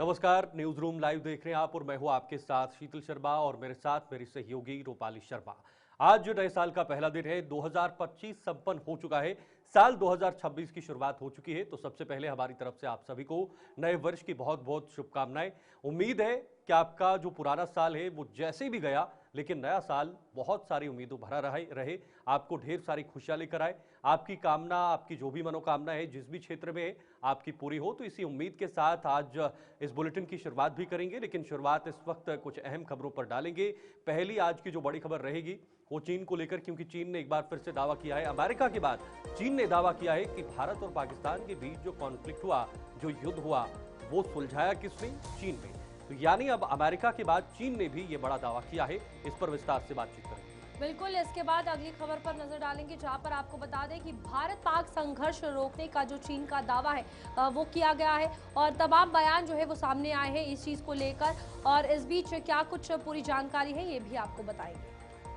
नमस्कार, news room live देख रहे हैं आप और मैं हूं आपके साथ शीतल शर्मा और मेरे साथ मेरी सहयोगी रूपाली शर्मा। आज नए साल का पहला दिन है, 2025 संपन्न हो चुका है। साल 2026 की शुरुआत हो चुकी है। तो सबसे पहले हमारी तरफ से आप सभी को नए वर्ष की बहुत बहुत शुभकामनाएं। उम्मीद है कि आपका जो पुराना साल है वो जैसे भी गया, लेकिन नया साल बहुत सारी उम्मीदों भरा रहे, आपको ढेर सारी खुशियां लेकर आए। आपकी कामना, आपकी जो भी मनोकामना है जिस भी क्षेत्र में है, आपकी पूरी हो। तो इसी उम्मीद के साथ आज इस बुलेटिन की शुरुआत भी करेंगे, लेकिन शुरुआत इस वक्त कुछ अहम खबरों पर डालेंगे। पहली आज की जो बड़ी खबर रहेगी वो चीन को लेकर, क्योंकि चीन ने एक बार फिर से दावा किया है, अमेरिका के बाद चीन ने दावा किया है कि भारत और पाकिस्तान के बीच जो कॉन्फ्लिक्ट हुआ, जो युद्ध हुआ, वो सुलझाया किसने? चीन ने। तो यानी अब अमेरिका के बाद चीन ने भी ये बड़ा दावा किया है। इस पर विस्तार से बातचीत करेंगे। बिल्कुल, इसके बाद अगली खबर पर नजर डालेंगे, जहां पर आपको बता दें कि भारत पाक संघर्ष रोकने का जो चीन का दावा है वो किया गया है और तमाम बयान जो है वो सामने आए हैं इस चीज को लेकर। और इस बीच क्या कुछ पूरी जानकारी है ये भी आपको बताएंगे।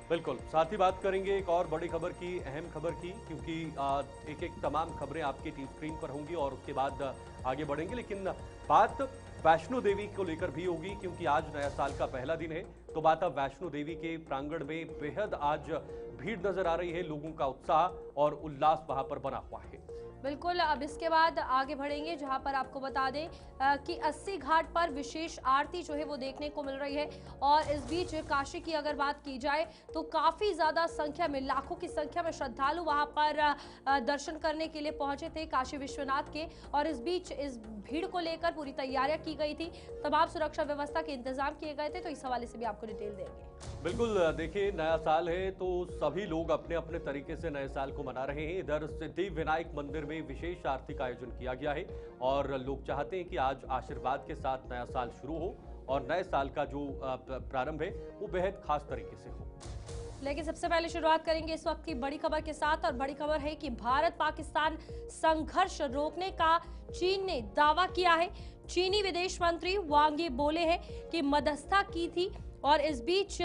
बिल्कुल, साथ ही बात करेंगे एक और बड़ी खबर की, अहम खबर की, क्योंकि एक एक तमाम खबरें आपकी टीवी स्क्रीन पर होंगी और उसके बाद आगे बढ़ेंगे। लेकिन बात वैष्णो देवी को लेकर भी होगी, क्योंकि आज नया साल का पहला दिन है। तो बात अब वैष्णो देवी के प्रांगण में बेहद आज भीड़ नजर आ रही है, लोगों का उत्साह और उल्लास वहां पर बना हुआ है। बिल्कुल, अब इसके बाद आगे बढ़ेंगे, जहां पर आपको बता दें कि 80 घाट पर विशेष आरती जो है वो देखने को मिल रही है। और इस बीच काशी की अगर बात की जाए तो काफी ज्यादा संख्या में, लाखों की संख्या में श्रद्धालु वहां पर दर्शन करने के लिए पहुंचे थे काशी विश्वनाथ के। और इस बीच इस भीड़ को लेकर पूरी तैयारियां की गई थी, तमाम सुरक्षा व्यवस्था के इंतजाम किए गए थे। तो इस हवाले से भी आपको डिटेल देंगे। बिल्कुल, देखिए नया साल है तो सभी लोग अपने अपने तरीके से नए साल को मना रहे हैं। इधर सिद्धि विनायक मंदिर में विशेष आरती का आयोजन किया गया है और लोग चाहते हैं कि आज आशीर्वाद के साथ नया साल शुरू हो और नए साल का जो प्रारंभ है वो बेहद खास तरीके से हो। लेकिन सबसे पहले शुरुआत करेंगे इस वक्त की बड़ी खबर के साथ, और बड़ी खबर है कि भारत पाकिस्तान संघर्ष रोकने का चीन ने दावा किया है। चीनी विदेश मंत्री वांग यी बोले हैं कि मध्यस्थता की थी और इस बीच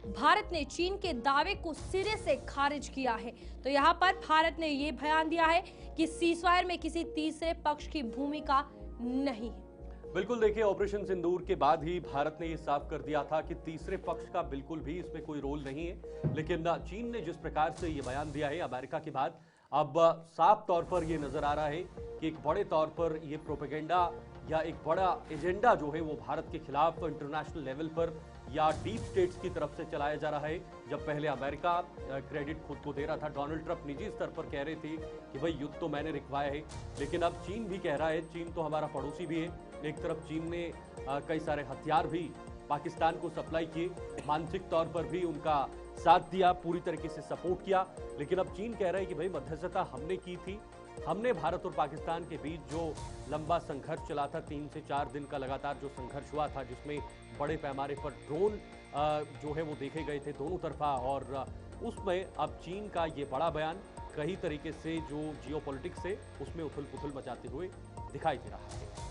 भारत ने चीन के दावे को सिरे से खारिज किया है। तो यहाँ पर भारत ने ये बयान दिया है कि सीजफायर में किसी तीसरे पक्ष की भूमिका नहीं है। बिल्कुल, देखिए ऑपरेशन सिंदूर के बाद ही भारत ने ये साफ कर दिया था कि तीसरे पक्ष का बिल्कुल भी इसमें कोई रोल नहीं है। लेकिन चीन ने जिस प्रकार से ये बयान दिया है अमेरिका के बाद, अब साफ तौर पर ये नजर आ रहा है कि एक बड़े तौर पर ये प्रोपेगेंडा या एक बड़ा एजेंडा जो है वो भारत के खिलाफ इंटरनेशनल लेवल पर या डीप स्टेट्स की तरफ से चलाया जा रहा है। जब पहले अमेरिका क्रेडिट खुद को दे रहा था, डोनाल्ड ट्रंप निजी स्तर पर कह रहे थे कि भाई युद्ध तो मैंने रुकवाया है, लेकिन अब चीन भी कह रहा है, चीन तो हमारा पड़ोसी भी है। एक तरफ चीन ने कई सारे हथियार भी पाकिस्तान को सप्लाई किए, मानसिक तौर पर भी उनका साथ दिया, पूरी तरीके से सपोर्ट किया। लेकिन अब चीन कह रहा है कि भाई मध्यस्थता हमने की थी, हमने भारत और पाकिस्तान के बीच जो लंबा संघर्ष चला था, 3 से 4 दिन का लगातार जो संघर्ष हुआ था, जिसमें बड़े पैमाने पर ड्रोन जो है वो देखे गए थे दोनों तरफा, और उसमें अब चीन का ये बड़ा बयान कई तरीके से जो जियोपॉलिटिक्स है उसमें उथल पुथल मचाते हुए दिखाई दे रहा है।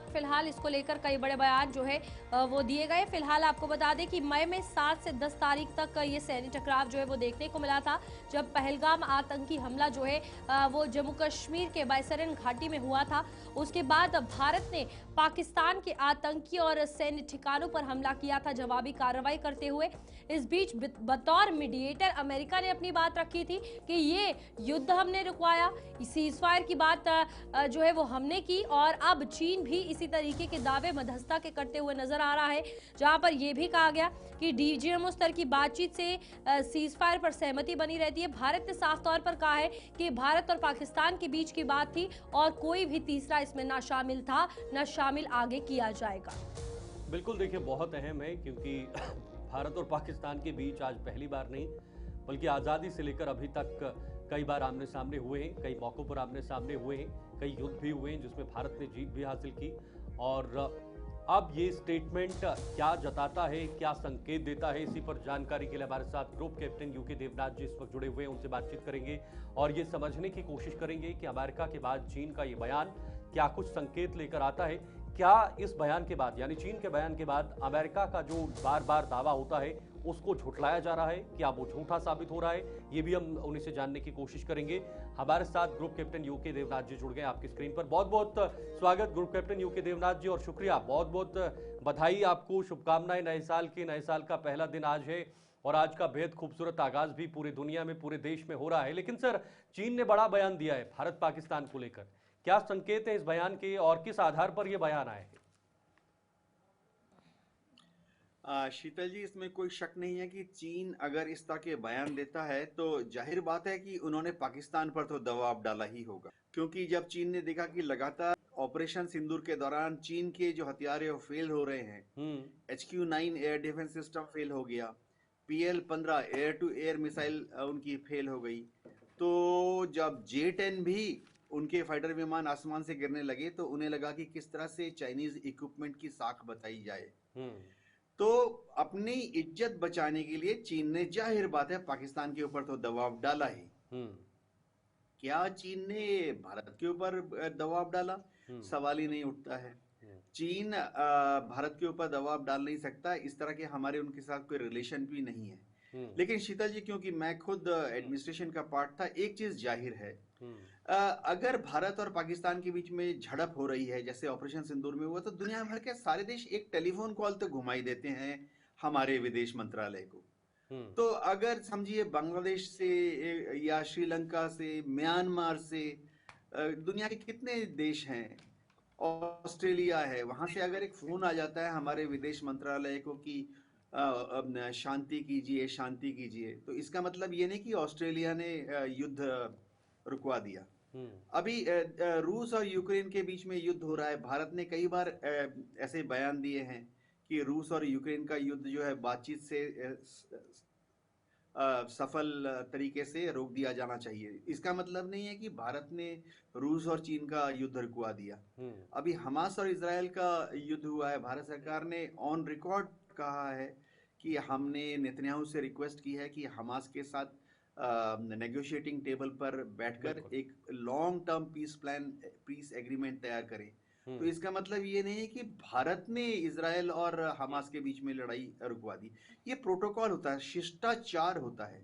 फिलहाल इसको लेकर कई बड़े बयान जो है वो दिए गए। फिलहाल आपको बता दें कि मई में 7 से 10 तारीख तक ये सैन्य टकराव जो है वो देखने को मिला था, जब पहलगाम आतंकी हमला जो है वो जम्मू कश्मीर के बायसरन घाटी में हुआ था। उसके बाद भारत ने पाकिस्तान के आतंकी और सैन्य ठिकानों पर हमला किया था, जवाबी कार्रवाई करते हुए। इस बीच बतौर मीडिएटर अमेरिका ने अपनी बात रखी थी कि ये युद्ध हमने रुकवाया, सीजफायर की बात जो है वो हमने की। और अब चीन भी इसी तरीके के दावे मध्यस्थता के करते हुए नजर आ रहा है, जहां पर यह भी कहा गया कि डीजीएमओ स्तर की बातचीत से सीजफायर पर सहमति बनी रहती है। भारत ने साफ तौर पर कहा है कि भारत और पाकिस्तान के बीच की बात थी और कोई भी तीसरा इसमें ना शामिल था, ना शामिल आगे किया जाएगा। बिल्कुल, देखिए बहुत अहम है, क्योंकि भारत और पाकिस्तान के बीच आज पहली बार नहीं बल्कि आज़ादी से लेकर अभी तक कई बार आमने सामने हुए हैं, कई मौक़ों पर आमने सामने हुए हैं, कई युद्ध भी हुए हैं जिसमें भारत ने जीत भी हासिल की। और अब ये स्टेटमेंट क्या जताता है, क्या संकेत देता है, इसी पर जानकारी के लिए हमारे साथ ग्रुप कैप्टन यूके देवनाथ जी इस वक्त जुड़े हुए हैं। उनसे बातचीत करेंगे और ये समझने की कोशिश करेंगे कि अमेरिका के बाद चीन का ये बयान क्या कुछ संकेत लेकर आता है। क्या इस बयान के बाद, यानी चीन के बयान के बाद, अमेरिका का जो बार बार दावा होता है उसको झुठलाया जा रहा है, क्या वो झूठा साबित हो रहा है, ये भी हम उन्हीं से जानने की कोशिश करेंगे। हमारे साथ ग्रुप कैप्टन यूके देवनाथ जी जुड़ गए आपकी स्क्रीन पर। बहुत बहुत स्वागत ग्रुप कैप्टन यूके देवनाथ जी, और शुक्रिया, बहुत बहुत बधाई आपको, शुभकामनाएं नए साल की। नए साल का पहला दिन आज है और आज का बेहद खूबसूरत आगाज भी पूरी दुनिया में, पूरे देश में हो रहा है। लेकिन सर, चीन ने बड़ा बयान दिया है भारत पाकिस्तान को लेकर, क्या संकेत है इस बयान के और किस आधार पर यह बयान आए हैं? शीतल जी, इसमें कोई शक नहीं है कि चीन अगर इस तरह के बयान देता है तो जाहिर बात है कि उन्होंने पाकिस्तान पर तो दबाव डाला ही होगा, क्योंकि जब चीन ने देखा कि लगातार ऑपरेशन सिंदूर के दौरान चीन के जो हथियार है वो फेल हो रहे हैं, HQ-9 air defence system fail हो गया, PL-15 air to air missile उनकी फेल हो गई, तो जब J-10 भी उनके फाइटर विमान आसमान से गिरने लगे तो उन्हें लगा कि किस तरह से चाइनीज इक्विपमेंट की साख बताई जाए। तो अपनी इज्जत बचाने के लिए चीन ने जाहिर बात है पाकिस्तान के ऊपर तो दबाव डाला ही। क्या चीन ने भारत के ऊपर दबाव डाला? सवाल ही नहीं उठता है। चीन भारत के ऊपर दबाव डाल नहीं सकता, इस तरह के हमारे उनके साथ कोई रिलेशन भी नहीं है। लेकिन शीतल जी, क्योंकि मैं खुद एडमिनिस्ट्रेशन का पार्ट था, एक चीज जाहिर है, अगर भारत और पाकिस्तान के बीच में झड़प हो रही है जैसे ऑपरेशन सिंदूर में हुआ, तो दुनिया भर के सारे देश एक टेलीफोन कॉल तो घुमाई देते हैं हमारे विदेश मंत्रालय को। तो अगर समझिए बांग्लादेश से या श्रीलंका से, म्यांमार से, दुनिया के कितने देश हैं, ऑस्ट्रेलिया है, वहां से अगर एक फोन आ जाता है हमारे विदेश मंत्रालय को कि शांति कीजिए, शांति कीजिए, तो इसका मतलब ये नहीं कि ऑस्ट्रेलिया ने युद्ध रुकवा दिया। अभी रूस और यूक्रेन के बीच में युद्ध हो रहा है। भारत ने कई बार ऐसे बयान दिए हैं कि रूस और यूक्रेन का युद्ध जो है बातचीत से सफल तरीके से रोक दिया जाना चाहिए। इसका मतलब नहीं है कि भारत ने रूस और चीन का युद्ध रुकवा दिया। अभी हमास और इजराइल का युद्ध हुआ है, भारत सरकार ने ऑन रिकॉर्ड कहा है कि हमने नेतन्याहू से रिक्वेस्ट की है कि हमास के साथ नेगोशिएटिंग टेबल पर बैठकर एक लॉन्ग टर्म पीस एग्रीमेंट तैयार करें। तो इसका मतलब ये नहीं है कि भारत ने इजराइल और हमास के बीच में लड़ाई रुकवा दी। ये प्रोटोकॉल होता है, शिष्टाचार होता है।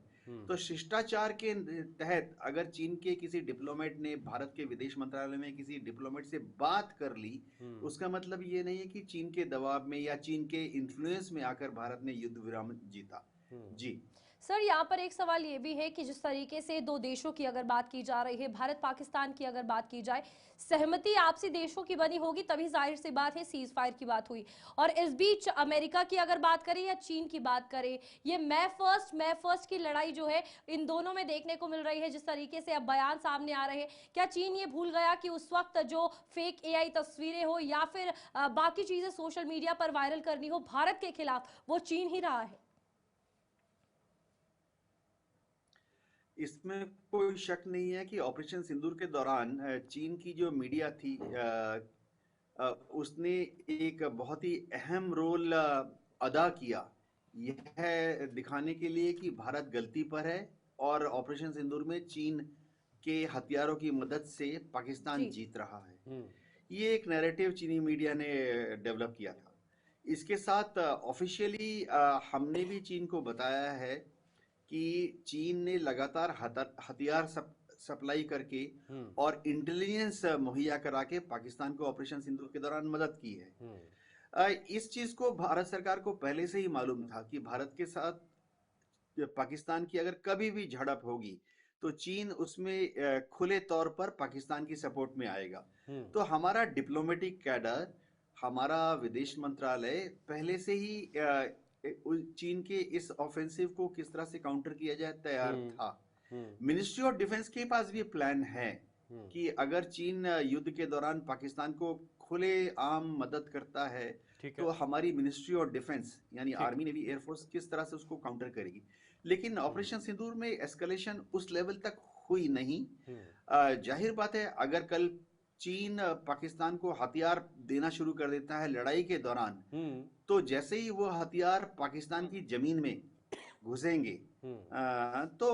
तो शिष्टाचार के तहत अगर चीन के किसी डिप्लोमेट ने भारत के विदेश मंत्रालय में किसी डिप्लोमेट से बात कर ली, उसका मतलब ये नहीं है कि चीन के दबाव में या चीन के इन्फ्लुएंस में आकर भारत ने युद्ध विराम जीता। जी सर, यहाँ पर एक सवाल ये भी है कि जिस तरीके से दो देशों की अगर बात की जा रही है, भारत पाकिस्तान की अगर बात की जाए, सहमति आपसी देशों की बनी होगी तभी जाहिर सी बात है सीज फायर की बात हुई। और इस बीच अमेरिका की अगर बात करें या चीन की बात करें, ये मैं फर्स्ट की लड़ाई जो है इन दोनों में देखने को मिल रही है। जिस तरीके से अब बयान सामने आ रहे हैं, क्या चीन ये भूल गया कि उस वक्त जो फेक AI तस्वीरें हो या फिर बाकी चीजें सोशल मीडिया पर वायरल करनी हो भारत के खिलाफ, वो चीन ही रहा है? इसमें कोई शक नहीं है कि ऑपरेशन सिंदूर के दौरान चीन की जो मीडिया थी उसने एक बहुत ही अहम रोल अदा किया, यह दिखाने के लिए कि भारत गलती पर है और ऑपरेशन सिंदूर में चीन के हथियारों की मदद से पाकिस्तान जीत रहा है। ये एक नैरेटिव चीनी मीडिया ने डेवलप किया था। इसके साथ ऑफिशियली हमने भी चीन को बताया है कि चीन ने लगातार हथियार सप्लाई करके और इंटेलिजेंस मुहैया करा के पाकिस्तान को ऑपरेशन सिंदूर के दौरान मदद की है। इस चीज को भारत सरकार को पहले से ही मालूम था कि भारत के साथ पाकिस्तान की अगर कभी भी झड़प होगी तो चीन उसमें खुले तौर पर पाकिस्तान की सपोर्ट में आएगा। तो हमारा डिप्लोमेटिक कैडर, हमारा विदेश मंत्रालय पहले से ही चीन के इस ऑफेंसिव को किस तरह से काउंटर किया जाए तैयार था। मिनिस्ट्री ऑफ डिफेंस के पास भी प्लान है कि अगर चीन युद्ध के दौरान पाकिस्तान को खुले आम मदद करता है तो हमारी मिनिस्ट्री ऑफ डिफेंस यानी आर्मी, नेवी, एयरफोर्स किस तरह से उसको काउंटर करेगी। लेकिन ऑपरेशन सिंदूर में एस्केलेशन उस लेवल तक हुई नहीं। जाहिर बात है अगर कल चीन पाकिस्तान को हथियार देना शुरू कर देता है लड़ाई के दौरान, तो जैसे ही वो हथियार पाकिस्तान की जमीन में घुसेंगे तो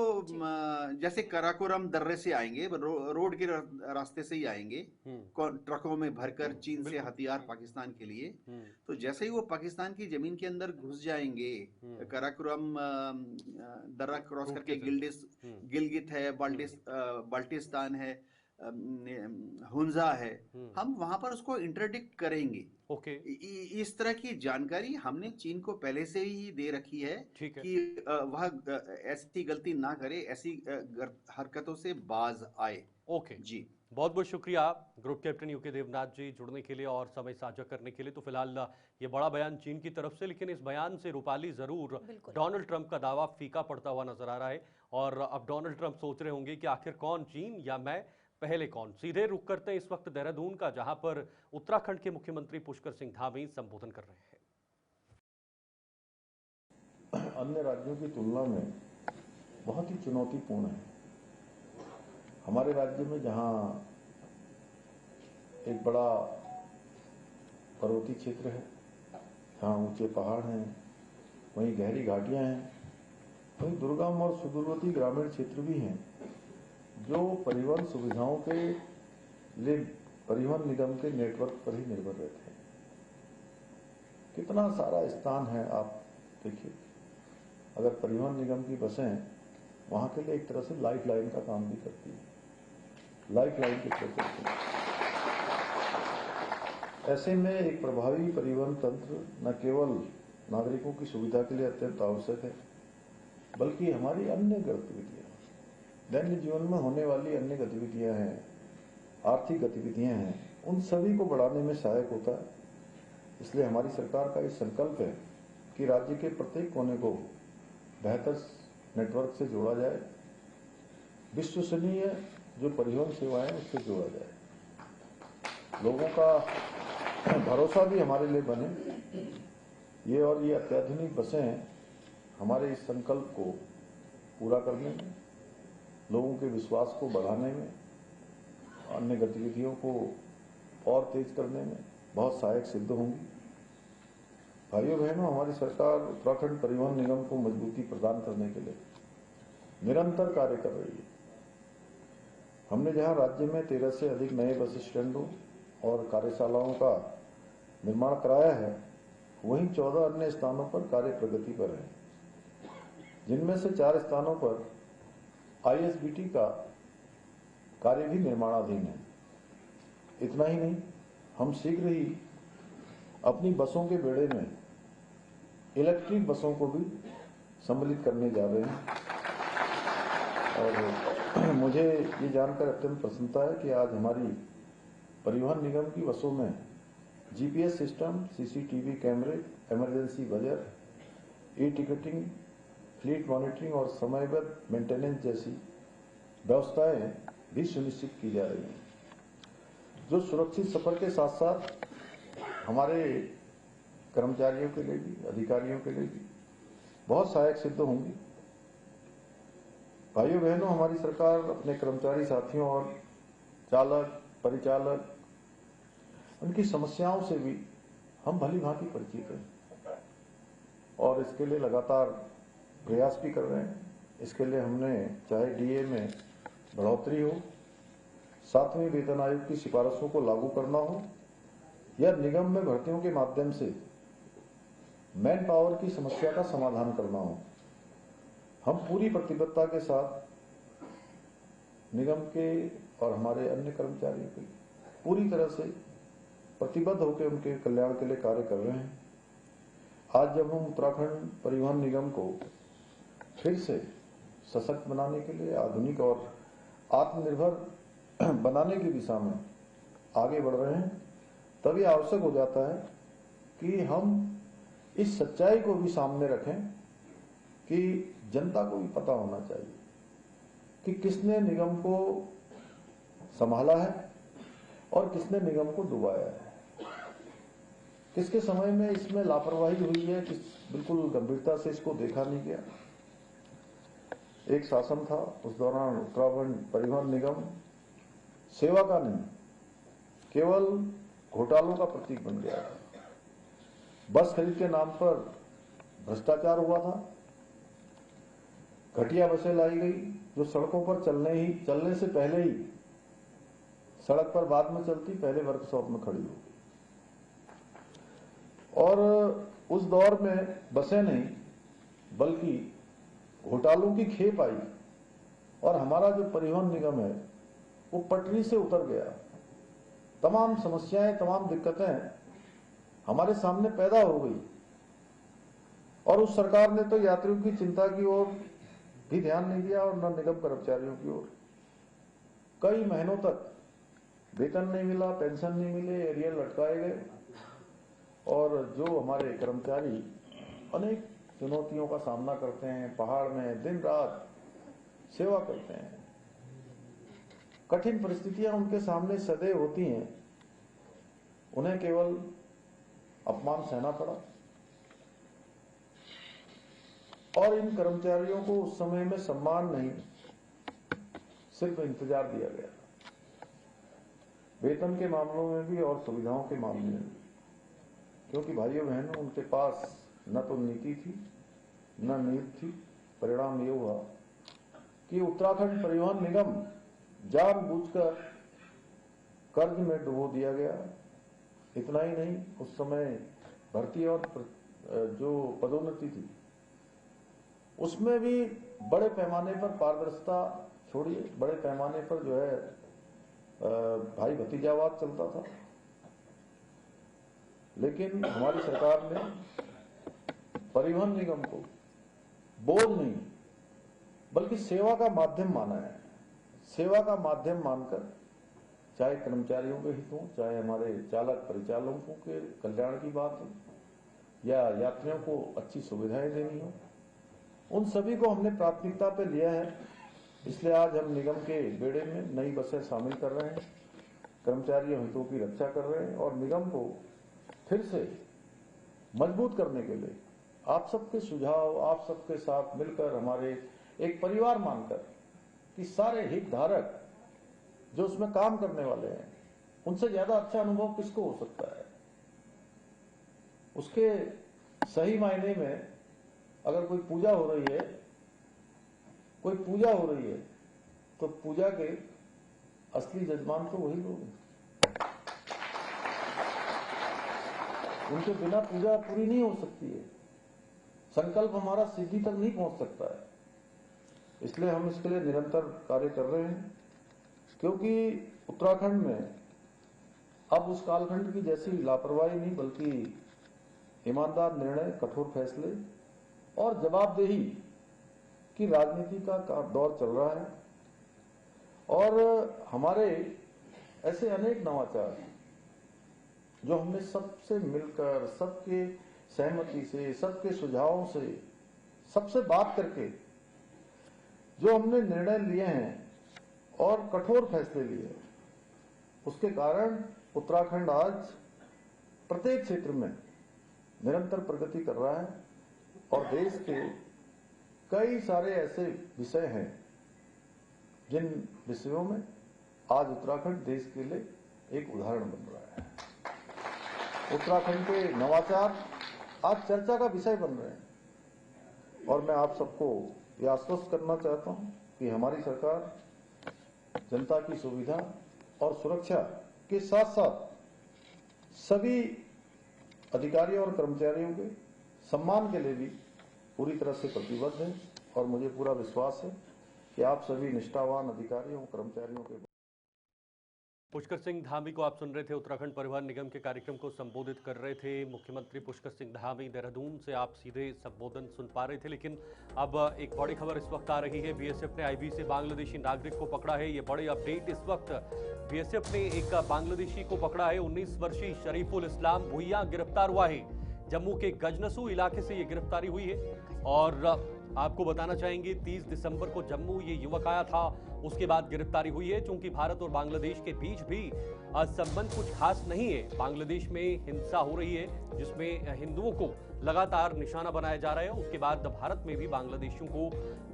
जैसे कराकोरम दर्रे से आएंगे, रोड के रास्ते से ही आएंगे, ट्रकों में भरकर चीन से हथियार पाकिस्तान के लिए। तो जैसे ही वो पाकिस्तान की जमीन के अंदर घुस जाएंगे, कराकोरम दर्रा क्रॉस करके गिलगित है, बाल्टिस्तान है, हुंजा है, हम वहां पर उसको इंटरडिक्ट करेंगे। ओके। इस तरह की जानकारी हमने चीन को पहले से ही दे रखी है कि वह ऐसी गलती ना करे, ऐसी हरकतों से बाज आए। ओके जी, बहुत बहुत शुक्रिया ग्रुप कैप्टन यूके देवनाथ जी जुड़ने के लिए और समय साझा करने के लिए। तो फिलहाल ये बड़ा बयान चीन की तरफ से, लेकिन इस बयान से रूपाली जरूर डोनाल्ड ट्रंप का दावा फीका पड़ता हुआ नजर आ रहा है। और अब डोनाल्ड ट्रंप सोच रहे होंगे कि आखिर कौन, चीन या मैं, पहले कौन। सीधे रुक करते हैं इस वक्त देहरादून का, जहां पर उत्तराखंड के मुख्यमंत्री पुष्कर सिंह धामी संबोधन कर रहे हैं। अन्य राज्यों की तुलना में बहुत ही चुनौतीपूर्ण है। हमारे राज्य में जहां एक बड़ा पर्वतीय क्षेत्र है, जहां ऊंचे पहाड़ हैं, वहीं गहरी घाटियां हैं, वहीं दुर्गम और सुदूरवर्ती ग्रामीण क्षेत्र भी हैं, जो परिवहन सुविधाओं के लिए परिवहन निगम के नेटवर्क पर ही निर्भर रहते हैं। कितना सारा स्थान है, आप देखिए। अगर परिवहन निगम की बसें वहां के लिए एक तरह से लाइफ लाइन का काम भी करती है, लाइफ लाइन की तरह चलती है। ऐसे में एक प्रभावी परिवहन तंत्र न केवल नागरिकों की सुविधा के लिए अत्यंत आवश्यक है, बल्कि हमारी अन्य गतिविधियां, दैनिक जीवन में होने वाली अन्य गतिविधियां हैं, आर्थिक गतिविधियां हैं, उन सभी को बढ़ाने में सहायक होता है। इसलिए हमारी सरकार का ये संकल्प है कि राज्य के प्रत्येक कोने को बेहतर नेटवर्क से जोड़ा जाए, विश्वसनीय जो परिवहन सेवाएं उससे जोड़ा जाए, लोगों का भरोसा भी हमारे लिए बने। ये अत्याधुनिक बसें हमारे इस संकल्प को पूरा करने में, लोगों के विश्वास को बढ़ाने में, अन्य गतिविधियों को और तेज करने में बहुत सहायक सिद्ध होंगी। भाइयों बहनों, हमारी सरकार उत्तराखंड परिवहन निगम को मजबूती प्रदान करने के लिए निरंतर कार्य कर रही है। हमने जहां राज्य में 13 से अधिक नए बस स्टैंडों और कार्यशालाओं का निर्माण कराया है, वहीं 14 अन्य स्थानों पर कार्य प्रगति पर है, जिनमें से 4 स्थानों पर ISBT का कार्य भी निर्माणाधीन है। इतना ही नहीं, हम शीघ्र ही अपनी बसों के बेड़े में इलेक्ट्रिक बसों को भी सम्मिलित करने जा रहे हैं। और मुझे ये जानकर अत्यंत प्रसन्नता है कि आज हमारी परिवहन निगम की बसों में GPS सिस्टम, CCTV कैमरे, इमरजेंसी बजर, ई-टिकटिंग, फ्लीट मॉनिटरिंग और समयबद्ध मेंटेनेंस जैसी व्यवस्थाएं भी सुनिश्चित की जा रही हैं, जो सुरक्षित सफर के साथ साथ हमारे कर्मचारियों के लिए भी, अधिकारियों के लिए भी बहुत सहायक सिद्ध होंगी। भाइयों बहनों, हमारी सरकार अपने कर्मचारी साथियों और चालक, परिचालक, उनकी समस्याओं से भी हम भली भांति परिचित हैं और इसके लिए लगातार प्रयास भी कर रहे हैं। इसके लिए हमने चाहे DA में बढ़ोतरी हो, 7वें वेतन आयोग की सिफारिशों को लागू करना हो, या निगम में भर्तियों के माध्यम से मैन पावर की समस्या का समाधान करना हो, हम पूरी प्रतिबद्धता के साथ निगम के और हमारे अन्य कर्मचारियों के लिए पूरी तरह से प्रतिबद्ध होकर उनके कल्याण के लिए कार्य कर रहे हैं। आज जब हम उत्तराखंड परिवहन निगम को फिर से सशक्त बनाने के लिए, आधुनिक और आत्मनिर्भर बनाने की दिशा में आगे बढ़ रहे हैं, तब ये आवश्यक हो जाता है कि हम इस सच्चाई को भी सामने रखें कि जनता को भी पता होना चाहिए कि किसने निगम को संभाला है और किसने निगम को डुबाया है, किसके समय में इसमें लापरवाही हुई है, किस बिल्कुल गंभीरता से इसको देखा नहीं गया। एक शासन था, उस दौरान उत्तराखंड परिवहन निगम सेवा का नहीं, केवल घोटालों का प्रतीक बन गया था। बस खरीद के नाम पर भ्रष्टाचार हुआ था, घटिया बसें लाई गई जो सड़कों पर चलने से पहले ही सड़क पर बाद में चलती, पहले वर्कशॉप में खड़ी होगी। और उस दौर में बसें नहीं बल्कि घोटालों की खेप आई और हमारा जो परिवहन निगम है वो पटरी से उतर गया। तमाम समस्याएं, तमाम दिक्कतें हमारे सामने पैदा हो गई और उस सरकार ने तो यात्रियों की चिंता की ओर भी ध्यान नहीं दिया और न निगम कर्मचारियों की ओर। कई महीनों तक वेतन नहीं मिला, पेंशन नहीं मिले, एरियर लटकाए गए और जो हमारे कर्मचारी अनेक चुनौतियों का सामना करते हैं, पहाड़ में दिन रात सेवा करते हैं, कठिन परिस्थितियां उनके सामने सदैव होती हैं, उन्हें केवल अपमान सहना पड़ा। और इन कर्मचारियों को उस समय में सम्मान नहीं, सिर्फ इंतजार दिया गया, वेतन के मामलों में भी और सुविधाओं के मामले में भी। क्योंकि भाइयों बहनों, उनके पास न तो नीति थी न नीति थी। परिणाम ये हुआ कि उत्तराखंड परिवहन निगम जानबूझकर कर्ज में डुबो दिया गया। इतना ही नहीं, उस समय भर्ती और जो पदोन्नति थी उसमें भी बड़े पैमाने पर पारदर्शिता छोड़िए, बड़े पैमाने पर जो है भाई भतीजावाद चलता था। लेकिन हमारी सरकार ने परिवहन निगम को बोझ नहीं बल्कि सेवा का माध्यम माना है। सेवा का माध्यम मानकर चाहे कर्मचारियों के हित हो, चाहे हमारे चालक परिचालकों के कल्याण की बात हो या यात्रियों को अच्छी सुविधाएं देनी हो, उन सभी को हमने प्राथमिकता पे लिया है। इसलिए आज हम निगम के बेड़े में नई बसें शामिल कर रहे हैं, कर्मचारियों हितों की रक्षा कर रहे हैं और निगम को फिर से मजबूत करने के लिए आप सबके सुझाव, आप सबके साथ मिलकर हमारे एक परिवार मानकर कि सारे हितधारक जो उसमें काम करने वाले हैं, उनसे ज्यादा अच्छा अनुभव किसको हो सकता है। उसके सही मायने में अगर कोई पूजा हो रही है, तो पूजा के असली जजमान तो वही लोग हैं। उनके बिना पूजा पूरी नहीं हो सकती है, संकल्प हमारा सिद्धि तक नहीं पहुंच सकता है। इसलिए हम इसके लिए निरंतर कार्य कर रहे हैं, क्योंकि उत्तराखंड में अब उस कालखंड की जैसी लापरवाही नहीं बल्कि ईमानदार निर्णय, कठोर फैसले और जवाबदेही की राजनीति का दौर चल रहा है। और हमारे ऐसे अनेक नवाचार जो हमने सबसे मिलकर, सबके सहमति से, सबके सुझावों से, सबसे बात करके जो हमने निर्णय लिए हैं और कठोर फैसले लिए, उसके कारण उत्तराखंड आज प्रत्येक क्षेत्र में निरंतर प्रगति कर रहा है और देश के कई सारे ऐसे विषय हैं जिन विषयों में आज उत्तराखंड देश के लिए एक उदाहरण बन रहा है। उत्तराखंड के नवाचार आज चर्चा का विषय बन रहे हैं और मैं आप सबको ये आश्वस्त करना चाहता हूं कि हमारी सरकार जनता की सुविधा और सुरक्षा के साथ साथ सभी अधिकारियों और कर्मचारियों के सम्मान के लिए भी पूरी तरह से प्रतिबद्ध है और मुझे पूरा विश्वास है कि आप सभी निष्ठावान अधिकारियों और कर्मचारियों के। पुष्कर सिंह धामी को आप सुन रहे थे, उत्तराखंड परिवहन निगम के कार्यक्रम को संबोधित कर रहे थे मुख्यमंत्री पुष्कर सिंह धामी। देहरादून से आप सीधे संबोधन सुन पा रहे थे। लेकिन अब एक बड़ी खबर इस वक्त आ रही है, बीएसएफ ने आईबी से बांग्लादेशी नागरिक को पकड़ा है। ये बड़ी अपडेट इस वक्त, बीएसएफ ने एक बांग्लादेशी को पकड़ा है। 19 वर्षीय शरीफुल इस्लाम भुइयां गिरफ्तार हुआ है। जम्मू के गजनसू इलाके से ये गिरफ्तारी हुई है और आपको बताना चाहेंगे 30 दिसंबर को जम्मू ये युवक आया था, उसके बाद गिरफ्तारी हुई है। चूंकि भारत और बांग्लादेश के बीच भी संबंध कुछ खास नहीं है, बांग्लादेश में हिंसा हो रही है जिसमें हिंदुओं को लगातार निशाना बनाया जा रहा है, उसके बाद भारत में भी बांग्लादेशियों को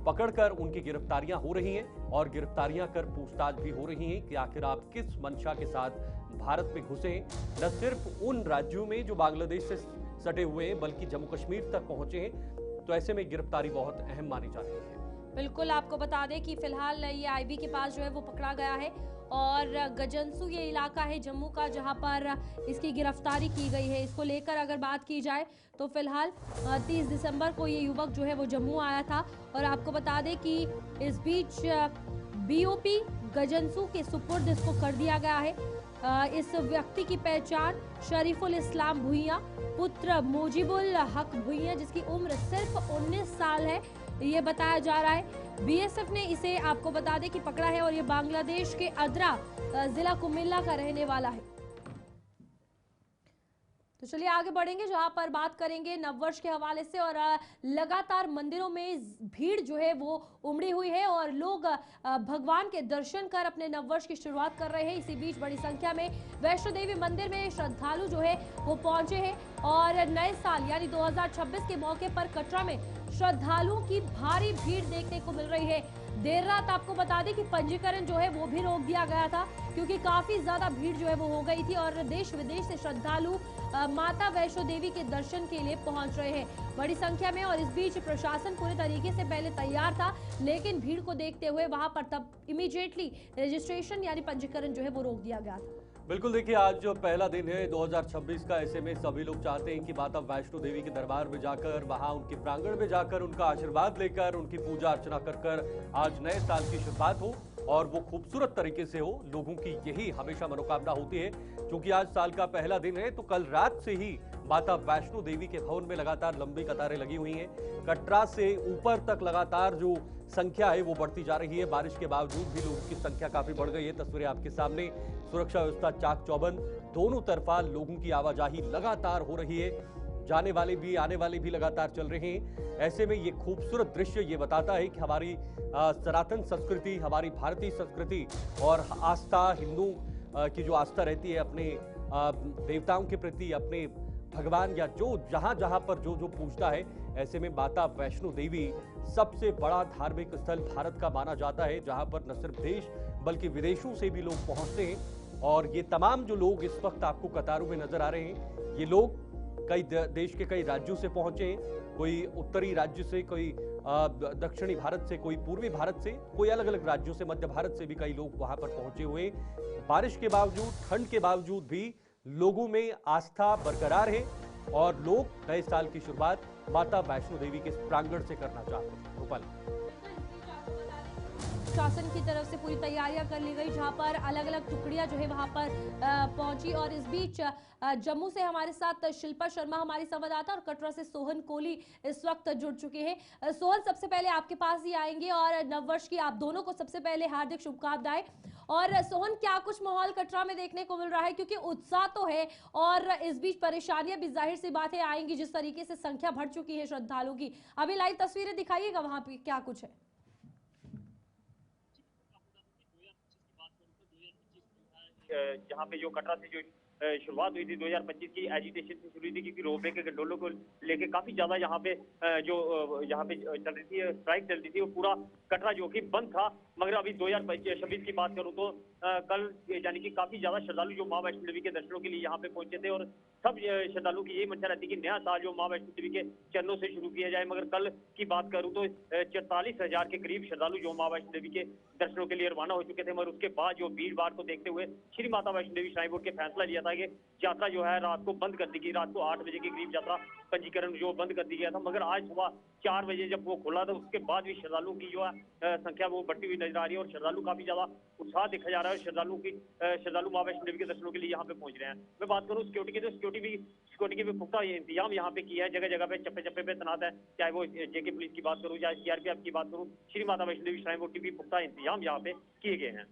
पकड़कर उनकी गिरफ्तारियां हो रही हैं और गिरफ्तारियां कर पूछताछ भी हो रही हैं कि आखिर आप किस मंशा के साथ भारत में घुसे। न सिर्फ उन राज्यों में जो बांग्लादेश से सटे हुए हैं बल्कि जम्मू कश्मीर तक पहुंचे हैं, तो ऐसे में गिरफ्तारी बहुत अहम मानी जा रही है। बिल्कुल, आपको बता दें कि फिलहाल ये आईबी के पास जो है वो पकड़ा गया है और गजनसू ये इलाका है जम्मू का जहां पर इसकी गिरफ्तारी की गई है। इसको लेकर अगर बात की जाए तो फिलहाल 30 दिसंबर को ये युवक जो है वो जम्मू आया था और आपको बता दें कि इस बीच बीओपी गजनसू के सुपुर्द इसको कर दिया गया है। इस व्यक्ति की पहचान शरीफुल इस्लाम भुइयां पुत्र मुजीबुल हक भुइयां जिसकी उम्र सिर्फ 19 साल है ये बताया जा रहा है। बीएसएफ ने इसे आपको बता दें कि पकड़ा है और ये बांग्लादेश के अदरा जिला कुमिल्ला का रहने वाला है। तो चलिए आगे बढ़ेंगे जहां पर बात करेंगे नववर्ष के हवाले से और लगातार मंदिरों में भीड़ जो है वो उमड़ी हुई है और लोग भगवान के दर्शन कर अपने नववर्ष की शुरुआत कर रहे हैं। इसी बीच बड़ी संख्या में वैष्णो देवी मंदिर में श्रद्धालु जो है वो पहुंचे हैं और नए साल यानी 2026 के मौके पर कटरा में श्रद्धालुओं की भारी भीड़ देखने को मिल रही है। देर रात आपको बता दें कि पंजीकरण जो है वो भी रोक दिया गया था क्योंकि काफी ज्यादा भीड़ जो है वो हो गई थी और देश विदेश से श्रद्धालु माता वैष्णो देवी के दर्शन के लिए पहुंच रहे हैं बड़ी संख्या में। और इस बीच प्रशासन पूरे तरीके से पहले तैयार था लेकिन भीड़ को देखते हुए वहां पर तब इमीडिएटली रजिस्ट्रेशन यानी पंजीकरण जो है वो रोक दिया गया था। बिल्कुल, देखिए आज जो पहला दिन है 2026 का, ऐसे में सभी लोग चाहते हैं कि माता वैष्णो देवी के दरबार में जाकर, वहां उनके प्रांगण में जाकर उनका आशीर्वाद लेकर, उनकी पूजा अर्चना कर आज नए साल की शुरुआत हो और वो खूबसूरत तरीके से हो। लोगों की यही हमेशा मनोकामना होती है। क्योंकि आज साल का पहला दिन है तो कल रात से ही माता वैष्णो देवी के भवन में लगातार लंबी कतारें लगी हुई हैं। कटरा से ऊपर तक लगातार जो संख्या है वो बढ़ती जा रही है। बारिश के बावजूद भी लोगों की संख्या काफी बढ़ गई है। तस्वीरें आपके सामने, सुरक्षा व्यवस्था चाक चौबंद, दोनों तरफा लोगों की आवाजाही लगातार हो रही है। जाने वाले भी आने वाले भी लगातार चल रहे हैं। ऐसे में ये खूबसूरत दृश्य ये बताता है कि हमारी सनातन संस्कृति, हमारी भारतीय संस्कृति और आस्था, हिंदू की जो आस्था रहती है अपने देवताओं के प्रति, अपने भगवान या जो जहां जहां पर जो जो पूजता है, ऐसे में माता वैष्णो देवी सबसे बड़ा धार्मिक स्थल भारत का माना जाता है जहां पर न सिर्फ देश बल्कि विदेशों से भी लोग पहुंचते हैं। और ये तमाम जो लोग इस वक्त आपको कतारों में नजर आ रहे हैं, ये लोग कई देश के कई राज्यों से पहुंचे हैं। कोई उत्तरी राज्य से, कोई दक्षिणी भारत से, कोई पूर्वी भारत से, कोई अलग अलग राज्यों से, मध्य भारत से भी कई लोग वहां पर पहुंचे हुए। बारिश के बावजूद, ठंड के बावजूद भी लोगों में आस्था बरकरार है और लोग नए साल की शुरुआत माता वैष्णो देवी के प्रांगण से करना चाहते हैं। रूपाली, शासन की तरफ से पूरी तैयारियां कर ली गई जहां पर अलग अलग टुकड़ियां जो है वहां पर पहुंची। और इस बीच जम्मू से हमारे साथ शिल्पा शर्मा हमारी संवाददाता और कटरा से सोहन कोहली इस वक्त जुड़ चुके हैं। सोहन, सबसे पहले आपके पास ही आएंगे और नववर्ष की आप दोनों को सबसे पहले हार्दिक शुभकामनाएं। और सोहन, क्या कुछ माहौल कटरा में देखने को मिल रहा है, क्योंकि उत्साह तो है और इस बीच परेशानियां भी जाहिर सी बात है आएंगी जिस तरीके से संख्या बढ़ चुकी है श्रद्धालुओं की। अभी लाइव तस्वीरें दिखाइएगा वहां पे क्या कुछ है। जहाँ पे जो कटरा से जो शुरुआत हुई थी 2025 की एजिटेशन से शुरू हुई थी, क्योंकि रोपवे के गंडोलों को लेके काफी ज्यादा यहाँ पे जो यहाँ पे चल रही थी, स्ट्राइक चल रही थी, वो पूरा कटरा जो कि बंद था। मगर अभी 2026 की बात करूँ तो कल यानी कि काफी ज्यादा श्रद्धालु जो माँ वैष्णो देवी के दर्शनों के लिए यहाँ पे पहुंचे थे और सब श्रद्धालु की यही मंशा रहती है कि नया साल जो माँ वैष्णो देवी के चरणों से शुरू किया जाए। मगर कल की बात करूँ तो 44,000 के करीब श्रद्धालु जो माँ वैष्णो देवी के दर्शनों के लिए रवाना हो चुके थे। मगर उसके बाद जो भीड़ भाड़ को देखते हुए श्री माता वैष्णो देवी श्राइन बोर्ड के फैसला लिया था कि यात्रा जो है रात को बंद कर दी गई। रात को 8 बजे के करीब यात्रा पंजीकरण जो बंद कर दिया गया था। मगर आज सुबह 4 बजे जब वो खोला था उसके बाद भी श्रद्धालुओं की जो है संख्या वो बढ़ती हुई नजर आ रही है और श्रद्धालु काफी ज्यादा उत्साह देखा जा रहा है। श्रद्धालु माँ वैष्णो देवी के दर्शनों के लिए यहाँ पे पहुंच रहे हैं। मैं बात करूँ सिक्योरिटी की तो सिक्योरिटी के भी पुख्ता इंतजाम यहाँ पे किया है, जगह जगह पे चप्पे चप्पे पे तैनात है। चाहे वो जेके पुलिस की बात करूँ, चाहे सीआरपीएफ की बात करूँ, श्री माता वैष्णो देवी श्राइन बोर्ड के भी पुख्ता इंतजाम यहाँ पे किए गए हैं।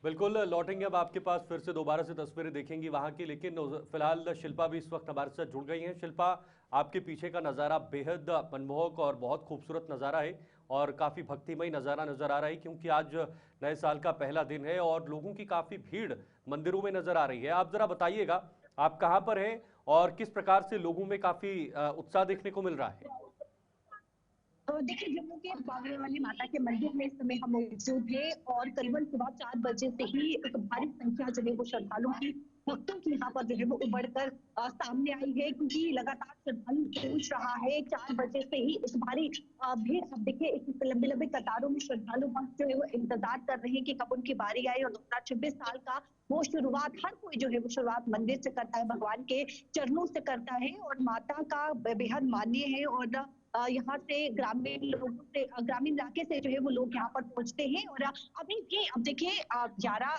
बिल्कुल, लौटेंगे अब आपके पास, फिर से दोबारा से तस्वीरें देखेंगी वहां की, लेकिन फिलहाल शिल्पा भी इस वक्त हमारे साथ जुड़ गई हैं। शिल्पा, आपके पीछे का नज़ारा बेहद मनमोहक और बहुत खूबसूरत नज़ारा है और काफ़ी भक्तिमय नज़ारा नज़र आ रहा है, क्योंकि आज नए साल का पहला दिन है और लोगों की काफ़ी भीड़ मंदिरों में नज़र आ रही है। आप ज़रा बताइएगा, आप कहाँ पर हैं और किस प्रकार से लोगों में काफ़ी उत्साह देखने को मिल रहा है? देखिए, जम्मू के बागड़े वाली माता के मंदिर में इस समय हम मौजूद हैं और करीबन सुबह 4 बजे से ही एक भारी संख्या जो है वो श्रद्धालुओं की भक्तों की यहाँ पर जो है वो उमड़कर सामने आई है, क्योंकि लगातार श्रद्धालु पहुंच रहा है। 4 बजे से ही इस भारी भीड़, अब देखिए इस लंबी लंबी कतारों में श्रद्धालु भक्त जो है वो इंतजार कर रहे हैं कि कब उनकी बारी आए, और 2026 साल का वो शुरुआत हर कोई जो है वो शुरुआत मंदिर से करता है, भगवान के चरणों से करता है, और माता का बेहद मान्य है। और यहाँ से ग्रामीण लोगों से, ग्रामीण इलाके से जो है वो लोग यहाँ पर पहुंचते हैं। और अभी भी अब देखिए 11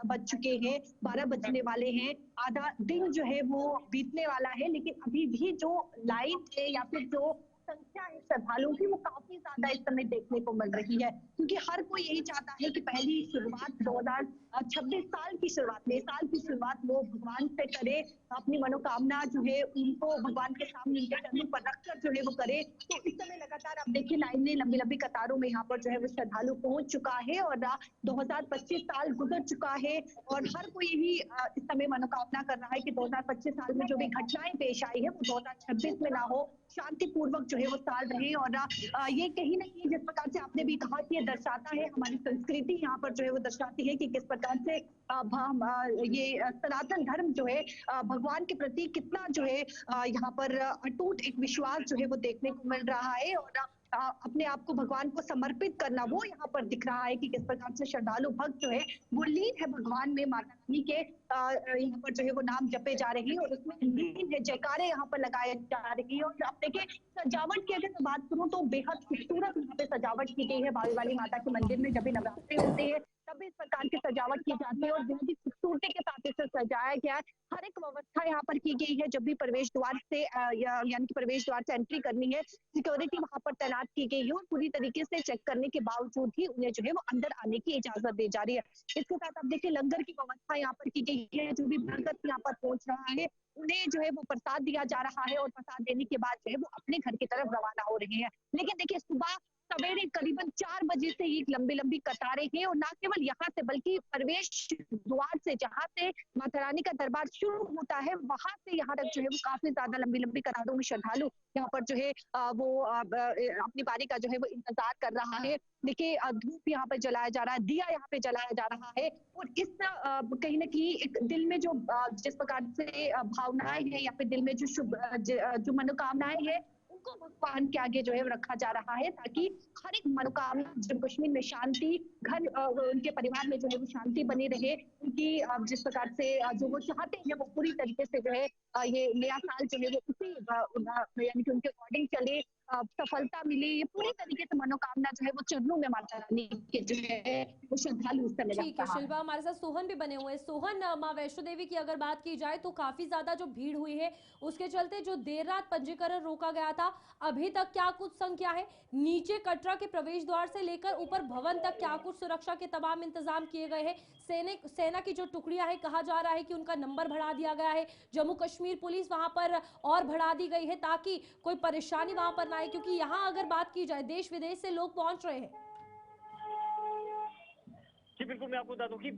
बज चुके हैं, 12 बजने वाले हैं, आधा दिन जो है वो बीतने वाला है, लेकिन अभी भी जो लाइन है या फिर जो संख्या है श्रद्धालुओं की वो काफी ज्यादा इस समय देखने को मिल रही है, क्योंकि हर कोई यही चाहता है कि पहली शुरुआत 2026 साल की शुरुआत, नए साल की शुरुआत वो भगवान से करे, अपनी मनोकामना जो है उनको भगवान के सामने उनके चरणों पर रखकर जो है वो करे। तो इस समय लगातार आप देखिए लाइनें लंबी लंबी कतारों में यहाँ पर जो है वो श्रद्धालु पहुंच चुका है, और 2025 साल गुजर चुका है, और हर कोई यही इस समय मनोकामना कर रहा है कि 2025 साल में जो भी घटनाएं पेश आई है वो 2026 में ना हो, शांतिपूर्वक जो है वो साल रहे। और ये कहीं ना कहीं जिस प्रकार से आपने भी कहा कि ये दर्शाता है, हमारी संस्कृति यहाँ पर जो है वो दर्शाती है कि किस प्रकार से ये सनातन धर्म जो है भगवान के प्रति कितना जो है यहाँ पर अटूट एक विश्वास जो है वो देखने को मिल रहा है, और अपने आप को भगवान को समर्पित करना वो यहाँ पर दिख रहा है कि किस प्रकार से श्रद्धालु भक्त जो है वो लीन है भगवान में, माता रानी के यहाँ पर जो है वो नाम जपे जा रहे हैं, और उसमें लीन है, जयकारे यहाँ पर लगाए जा रही है। और आप देखिए सजावट की अगर मैं बात करूँ तो बेहद खूबसूरत यहाँ पे सजावट की गई है। बावी वाली माता के मंदिर में जब भी नवरात्रि होते हैं तभी इस प्रकार की सजावट की जाती है, और बेहद ही खूबसूरती के साथ इसे सजाया गया है। हर एक व्यवस्था यहाँ पर की गई है, जब भी प्रवेश द्वार से यानी कि प्रवेश द्वार से एंट्री करनी है, सिक्योरिटी वहां पर तैनात की गई है, और पूरी तरीके से चेक करने के बावजूद ही उन्हें जो है वो अंदर आने की इजाजत दी जा रही है। इसके साथ आप देखिए लंगर की व्यवस्था यहाँ पर की गई है, जो भी भक्त यहाँ पर पहुंच रहा है उन्हें जो है वो प्रसाद दिया जा रहा है, और प्रसाद देने के बाद जो है वो अपने घर की तरफ रवाना हो रहे हैं। लेकिन देखिए सुबह सवेरे करीबन 4 बजे से ही लंबी लंबी कतारें हैं, और ना केवल यहाँ से बल्कि प्रवेश द्वार से, जहाँ से माता रानी का दरबार शुरू होता है, वहां से यहाँ तक जो है वो काफी ज्यादा लंबी लंबी कतारों में श्रद्धालु यहाँ पर जो है वो अपनी बारी का जो है वो इंतजार कर रहा है। देखिए धूप यहाँ पे जलाया जा रहा है, दिया यहाँ पे जलाया जा रहा है, और इस कहीं ना कहीं एक दिल में जो जिस प्रकार से भावनाएं हैं या फिर दिल में जो शुभ जो मनोकामनाएं हैं उनको भगवान के आगे जो है रखा जा रहा है, ताकि हर एक मनोकामना जम्मू कश्मीर में शांति, घर उनके परिवार में जो है वो शांति बनी रहे, उनकी जिस प्रकार से जो वो चाहते हैं वो पूरी तरीके से जो है ये नया साल जो है वो उसी यानी कि उनके अकॉर्डिंग चले, सफलता मिले, ये पूरी तरीके से मनोकामना जो है वो चरणों में माता रानी के जो है वो श्रद्धालु उस समय ठीक है शिल्पा, हमारे साथ सोहन भी बने हुए हैं। सोहन, माँ वैष्णो देवी की अगर बात की जाए तो काफी ज्यादा जो भीड़ हुई है उसके चलते जो देर रात पंजीकरण रोका गया था, अभी तक क्या कुछ संख्या है? नीचे कटरा के प्रवेश द्वार से लेकर ऊपर भवन तक क्या कुछ सुरक्षा के तमाम इंतजाम किए गए हैं? सेना की जो टुकड़ियां है, कहा जा रहा है कि उनका नंबर बढ़ा दिया गया है, जम्मू कश्मीर पुलिस वहां पर और बढ़ा दी गई है ताकि कोई परेशानी वहां पर ना आए, क्योंकि यहाँ अगर बात की जाए देश विदेश से लोग पहुंच रहे हैं। जी बिल्कुल, मैं आपको बता दूं कि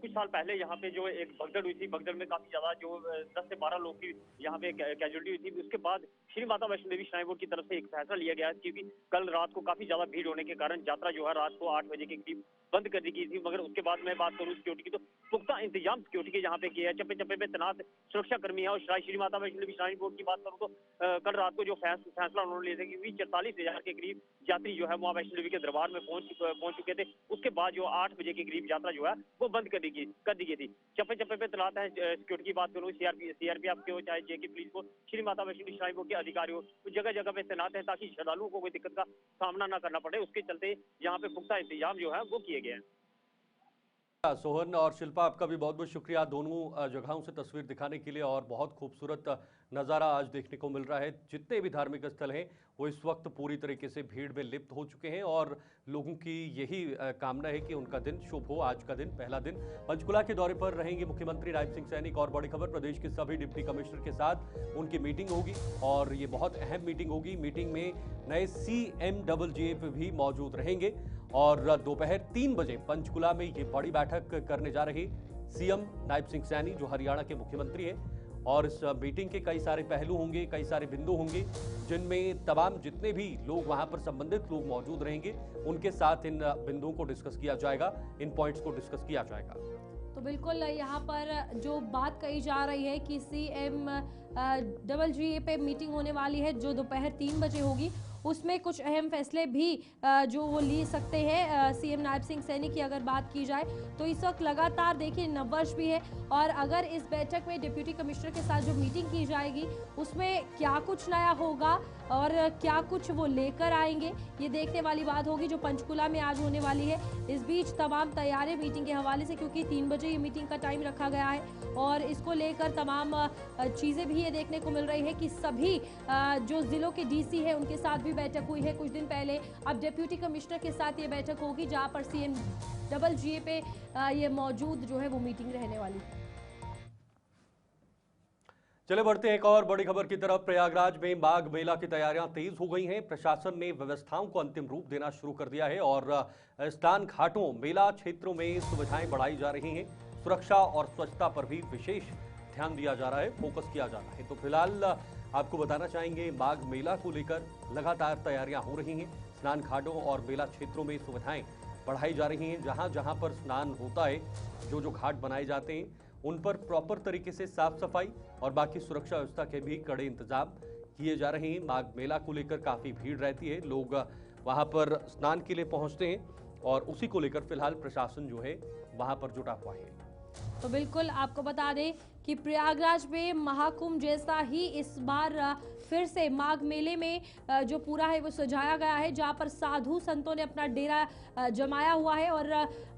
कुछ साल पहले यहाँ पे जो एक भगदड़ हुई थी, भगदड़ में काफी ज्यादा जो 10 से 12 लोग की यहाँ पे कैजुअलिटी हुई थी। उसके बाद श्री माता वैष्णो देवी श्राइन बोर्ड की तरफ से एक फैसला लिया गया, क्योंकि कल रात को काफी ज्यादा भीड़ होने के कारण यात्रा जो है रात को 8 बजे के करीब बंद कर दी गई थी। मगर उसके बाद मैं बात करूँ सिक्योरिटी की, तो पुख्ता इंतजाम सिक्योरिटी के यहाँ पे किया है, चप्पे चप्पे पे तैनात सुरक्षा कर्मी है। और श्री माता वैष्णो देवी श्राइन बोर्ड की बात करूँ तो कल रात को जो फैसला उन्होंने लिया था कि 44,000 के करीब यात्री जो है माँ वैष्णो देवी के दरबार में पहुंच चुके थे। उसके बाद जो 8 बजे के करीब यात्रा जो है वो बंद कर दी गई थी। चप्पे चप्पे पे तैनात है सिक्योरिटी की बात करूँ, सीआरपीएफ के हो चाहे जेके पुलिस को, श्री माता वैष्णो देवी श्राइन बोर्ड के अधिकारी हो, तो जगह जगह पे तैनात है ताकि श्रद्धालुओं को कोई दिक्कत का सामना न करना पड़े। उसके चलते यहाँ पे पुख्ता इंतजाम जो है वो किए गए हैं। सोहन और शिल्पा, आपका भी बहुत बहुत शुक्रिया दोनों जगहों से तस्वीर दिखाने के लिए, और बहुत खूबसूरत नज़ारा आज देखने को मिल रहा है। जितने भी धार्मिक स्थल हैं वो इस वक्त पूरी तरीके से भीड़ में लिप्त हो चुके हैं, और लोगों की यही कामना है कि उनका दिन शुभ हो। आज का दिन, पहला दिन। पंचकुला के दौरे पर रहेंगे मुख्यमंत्री राजीव सिंह सैनी। और बड़ी खबर, प्रदेश के सभी डिप्टी कमिश्नर के साथ उनकी मीटिंग होगी, और ये बहुत अहम मीटिंग होगी। मीटिंग में नए CMJJF भी मौजूद रहेंगे, और दोपहर 3 बजे पंचकुला में ये बड़ी बैठक करने जा रहे सीएम नायब सिंह सैनी, जो हरियाणा के मुख्यमंत्री हैं। और इस मीटिंग के कई सारे पहलू होंगे, कई सारे बिंदु होंगे, जिनमें तमाम जितने भी लोग वहां पर संबंधित लोग मौजूद रहेंगे उनके साथ इन बिंदुओं को डिस्कस किया जाएगा, इन पॉइंट्स को डिस्कस किया जाएगा। तो बिल्कुल यहाँ पर जो बात कही जा रही है कि CMGA पे मीटिंग होने वाली है जो दोपहर 3 बजे होगी, उसमें कुछ अहम फैसले भी जो वो ले सकते हैं CM नायब सिंह सैनी की अगर बात की जाए तो इस वक्त लगातार देखिए नववर्ष भी है और अगर इस बैठक में डिप्टी कमिश्नर के साथ जो मीटिंग की जाएगी उसमें क्या कुछ नया होगा और क्या कुछ वो लेकर आएंगे, ये देखने वाली बात होगी जो पंचकुला में आज होने वाली है। इस बीच तमाम तैयारी मीटिंग के हवाले से, क्योंकि 3 बजे ये मीटिंग का टाइम रखा गया है और इसको लेकर तमाम चीज़ें भी ये देखने को मिल रही है कि सभी जो जिलों के DC है उनके साथ भी बैठक हुई है कुछ दिन पहले। अब डिप्टी कमिश्नर के साथ ये बैठक होगी जहाँ पर CMGA पे ये मौजूद जो है वो मीटिंग रहने वाली है। चले बढ़ते हैं एक और बड़ी खबर की तरफ। प्रयागराज में माघ मेला की तैयारियां तेज हो गई हैं। प्रशासन ने व्यवस्थाओं को अंतिम रूप देना शुरू कर दिया है और स्नान घाटों, मेला क्षेत्रों में सुविधाएं बढ़ाई जा रही हैं। सुरक्षा और स्वच्छता पर भी विशेष ध्यान दिया जा रहा है, फोकस किया जा रहा है। तो फिलहाल आपको बताना चाहेंगे माघ मेला को लेकर लगातार तैयारियां हो रही हैं। स्नान घाटों और मेला क्षेत्रों में सुविधाएं बढ़ाई जा रही हैं। जहां जहां पर स्नान होता है, जो जो घाट बनाए जाते हैं उन पर प्रॉपर तरीके से साफ सफाई और बाकी सुरक्षा व्यवस्था के भी कड़े इंतजाम किए जा रहे हैं। माघ मेला को लेकर काफी भीड़ रहती है, लोग वहां पर स्नान के लिए पहुंचते हैं और उसी को लेकर फिलहाल प्रशासन जो है वहां पर जुटा हुआ है। तो बिल्कुल आपको बता दें कि प्रयागराज में महाकुंभ जैसा ही इस बार फिर से माघ मेले में जो पूरा है वो सजाया गया है, जहां पर साधु संतों ने अपना डेरा जमाया हुआ है। और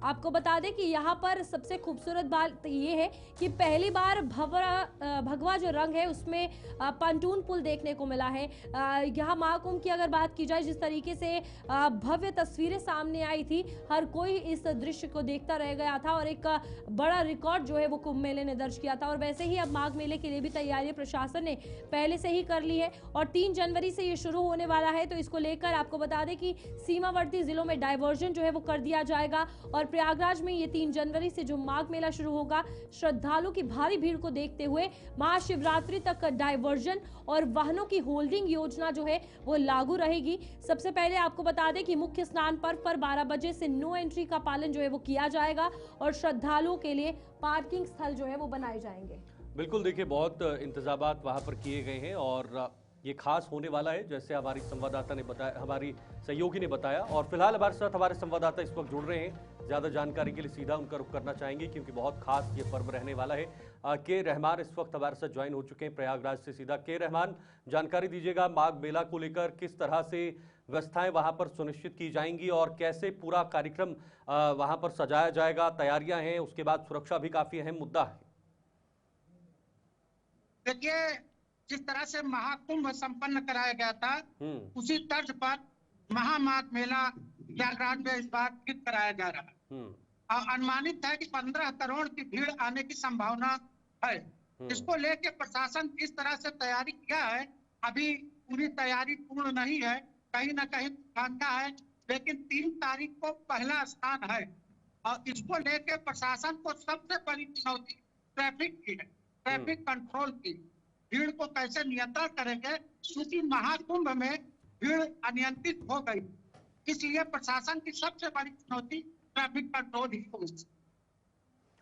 आपको बता दें कि यहाँ पर सबसे खूबसूरत बात ये है कि पहली बार भगवा जो रंग है उसमें पंटून पुल देखने को मिला है। यहाँ महाकुंभ की अगर बात की जाए, जिस तरीके से भव्य तस्वीरें सामने आई थी, हर कोई इस दृश्य को देखता रह गया था और एक बड़ा रिकॉर्ड जो है वो कुंभ मेले ने दर्ज किया था। और वैसे ही अब माघ मेले के लिए भी तैयारी प्रशासन ने पहले से ही कर ली है और 3 जनवरी से ये शुरू होने वाला है। तो इसको लेकर आपको बता दें कि सीमावर्ती जिलों में डायवर्जन जो है वो कर दिया जाएगा और प्रयागराज में ये 3 जनवरी से जो माघ मेला शुरू होगा, श्रद्धालुओं की भारी भीड़ को देखते हुए महाशिवरात्रि तक डायवर्जन और वाहनों की होल्डिंग योजना जो है वो लागू रहेगी। सबसे पहले आपको बता दें कि मुख्य स्नान पर्व पर 12 बजे से नो एंट्री का पालन जो है वो किया जाएगा और श्रद्धालुओं के लिए पार्किंग स्थल जो है वो बनाए जाएंगे। बिल्कुल, देखिए बहुत इंतजामात वहां पर किए गए हैं और ये खास होने वाला है, जैसे हमारी संवाददाता ने बताया, हमारी सहयोगी ने बताया। और फिलहाल हमारे साथ हमारे संवाददाता इस वक्त जुड़ रहे हैं। ज़्यादा जानकारी के लिए सीधा उनका रुख करना चाहेंगे क्योंकि बहुत खास ये पर्व रहने वाला है। के रहमान इस वक्त हमारे साथ ज्वाइन हो चुके हैं प्रयागराज से सीधा। के रहमान, जानकारी दीजिएगा माघ मेला को लेकर किस तरह से व्यवस्थाएं वहां पर सुनिश्चित की जाएंगी और कैसे पूरा कार्यक्रम वहां पर सजाया जाएगा, तैयारियां हैं, उसके बाद सुरक्षा भी काफी अहम मुद्दा है। देखिए, जिस तरह से महाकुंभ संपन्न कराया गया था उसी तर्ज पर महामाघ मेला प्रयागराज में इस बार फिर कराया जा रहा है और अनुमानित है कि 15 करोड़ की भीड़ आने की संभावना है। इसको लेकर प्रशासन किस तरह से तैयारी किया है, अभी पूरी तैयारी पूर्ण नहीं है, कहीं ना कहीं खाका है, लेकिन 3 तारीख को पहला स्नान है और इसको लेकर प्रशासन को सबसे बड़ी चुनौती ट्रैफिक की है, ट्रैफिक कंट्रोल की। भीड़ को कैसे नियंत्रण करेंगे, क्योंकि महाकुंभ में भीड़ अनियंत्रित हो गई, इसलिए प्रशासन की सबसे बड़ी चुनौती ट्रैफिक कंट्रोल ही होगी।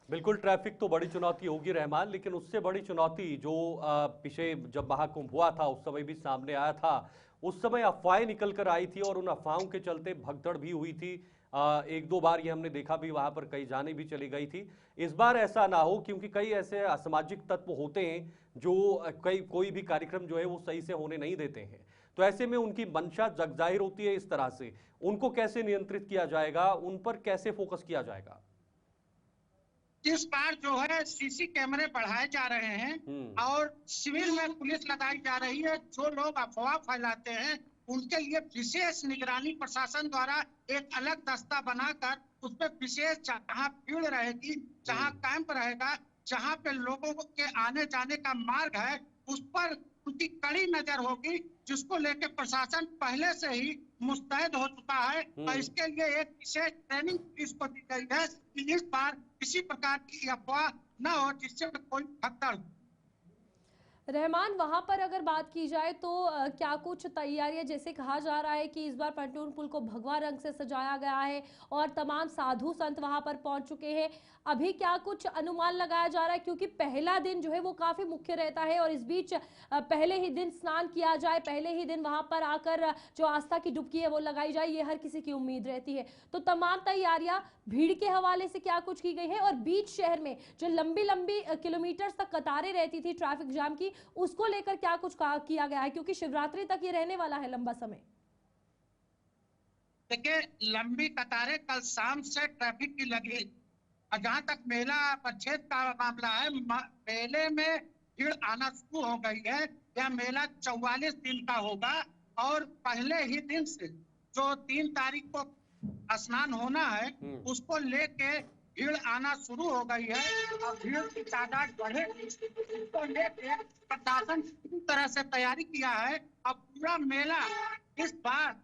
बिल्कुल, ट्रैफिक तो बड़ी चुनौती होगी रहमान, लेकिन उससे बड़ी चुनौती जो पिछले जब महाकुंभ हुआ था उस समय भी सामने आया था, उस समय अफवाहें निकल कर आई थी और उन अफवाहों के चलते भगदड़ भी हुई थी। 1-2 बार ये हमने देखा भी, वहां पर कई जानें भी चली गई थी। इस बार ऐसा ना हो, क्योंकि कई ऐसे असामाजिक तत्व होते हैं जो कोई भी कार्यक्रम जो है वो सही से होने नहीं देते हैं। तो ऐसे में उनकी मंशा जग जाहिर होती है। इस तरह से उनको कैसे नियंत्रित किया जाएगा, उन पर कैसे फोकस किया जाएगा? इस बार जो है सीसी कैमरे बढ़ाए जा रहे हैं और शिविर में पुलिस लगाई जा रही है। जो लोग अफवाह फैलाते हैं उनके लिए विशेष निगरानी प्रशासन द्वारा एक अलग दस्ता बनाकर उस पर विशेष जहाँ भीड़ रहेगी, जहाँ कैंप रहेगा, जहाँ पे लोगों के आने जाने का मार्ग है, उस पर उनकी कड़ी नजर होगी, जिसको लेकर प्रशासन पहले से ही मुस्तैद हो चुका है और इसके लिए एक विशेष ट्रेनिंग पुलिस को दी गई है कि इस बार किसी प्रकार की अफवाह न हो जिससे कोई भगदड़ हो। रहमान, वहां पर अगर बात की जाए तो क्या कुछ तैयारियां, जैसे कहा जा रहा है कि इस बार पंटून पुल को भगवा रंग से सजाया गया है और तमाम साधु संत वहां पर पहुंच चुके हैं, अभी क्या कुछ अनुमान लगाया जा रहा है? क्योंकि पहला दिन जो है वो काफी मुख्य रहता है और इस बीच पहले ही दिन स्नान किया जाए, पहले ही दिन वहां पर आकर जो आस्था की डुबकी है वो लगाई जाए, ये हर किसी की उम्मीद रहती है। तो तमाम तैयारियां भीड़ के हवाले से क्या कुछ की गई है और बीच शहर में जो लंबी लंबी किलोमीटर तक कतारें रहती थी ट्रैफिक जाम की, उसको लेकर क्या कुछ किया गया है? क्योंकि शिवरात्रि तक ये रहने वाला है लंबा समय। देखिए, लंबी कतारें कल शाम से ट्रैफिक की लगी। और जहाँ तक मेला परिच्छेद का मामला है, मेले में भीड़ आना शुरू हो गई है। यह मेला 44 दिन का होगा और पहले ही दिन से जो 3 तारीख को स्नान होना है उसको लेके भीड़ आना शुरू हो गई है और भीड़ की तादाद बढ़ेगी। इसको लेके प्रशासन पूरी तरह से तैयारी किया है। अब पूरा मेला इस बार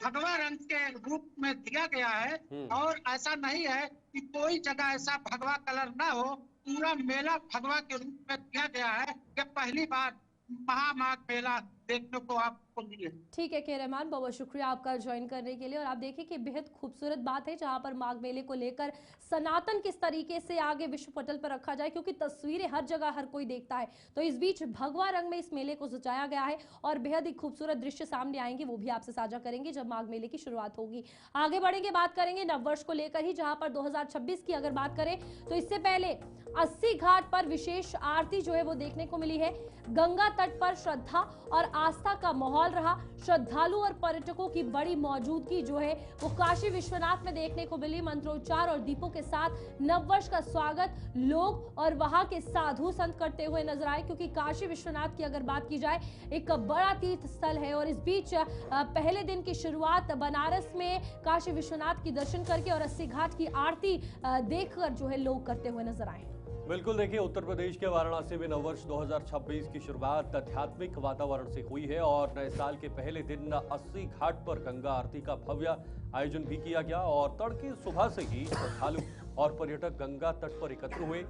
भगवा रंग के रूप में दिया गया है और ऐसा नहीं है कि कोई जगह ऐसा भगवा कलर ना हो, पूरा मेला भगवा के रूप में दिया गया है। ये पहली बार महामाघ मेला देखने को आपको मिले। ठीक है के रहमान, बहुत बहुत शुक्रिया आपका ज्वाइन करने के लिए। और आप देखिए कि बेहद खूबसूरत बात है जहां पर माघ मेले को लेकर सनातन किस तरीके से आगे विश्व पटल पर रखा जाए, क्योंकि तस्वीरें हर जगह हर कोई देखता है। तो इस बीच भगवा रंग में इस मेले को सजाया गया है और बेहद ही खूबसूरत दृश्य सामने आएंगे, वो भी आपसे साझा करेंगे जब माघ मेले की शुरुआत होगी। आगे बढ़ेंगे, बात करेंगे नववर्ष को लेकर ही, जहां पर 2026 की अगर बात करें तो इससे पहले 80 घाट पर विशेष आरती जो है वो देखने को मिली है। गंगा तट पर श्रद्धा और आस्था का माहौल रहा। श्रद्धालु और पर्यटकों की बड़ी मौजूदगी जो है वो काशी विश्वनाथ में देखने को मिली। मंत्रोच्चार और दीपों के साथ नववर्ष का स्वागत लोग और वहां के साधु संत करते हुए नजर आए, क्योंकि काशी विश्वनाथ की अगर बात की जाए एक बड़ा तीर्थ स्थल है। और इस बीच पहले दिन की शुरुआत बनारस में काशी विश्वनाथ की दर्शन करके और 80 घाट की आरती देखकर जो है लोग करते हुए नजर आए। बिल्कुल, देखिए उत्तर प्रदेश के वाराणसी में नववर्ष 2026 की शुरुआत आध्यात्मिक वातावरण से हुई है और नए साल के पहले दिन 80 घाट पर गंगा आरती का भव्य आयोजन भी किया गया और तड़के सुबह से ही श्रद्धालु और पर्यटक गंगा तट पर एकत्र हुए।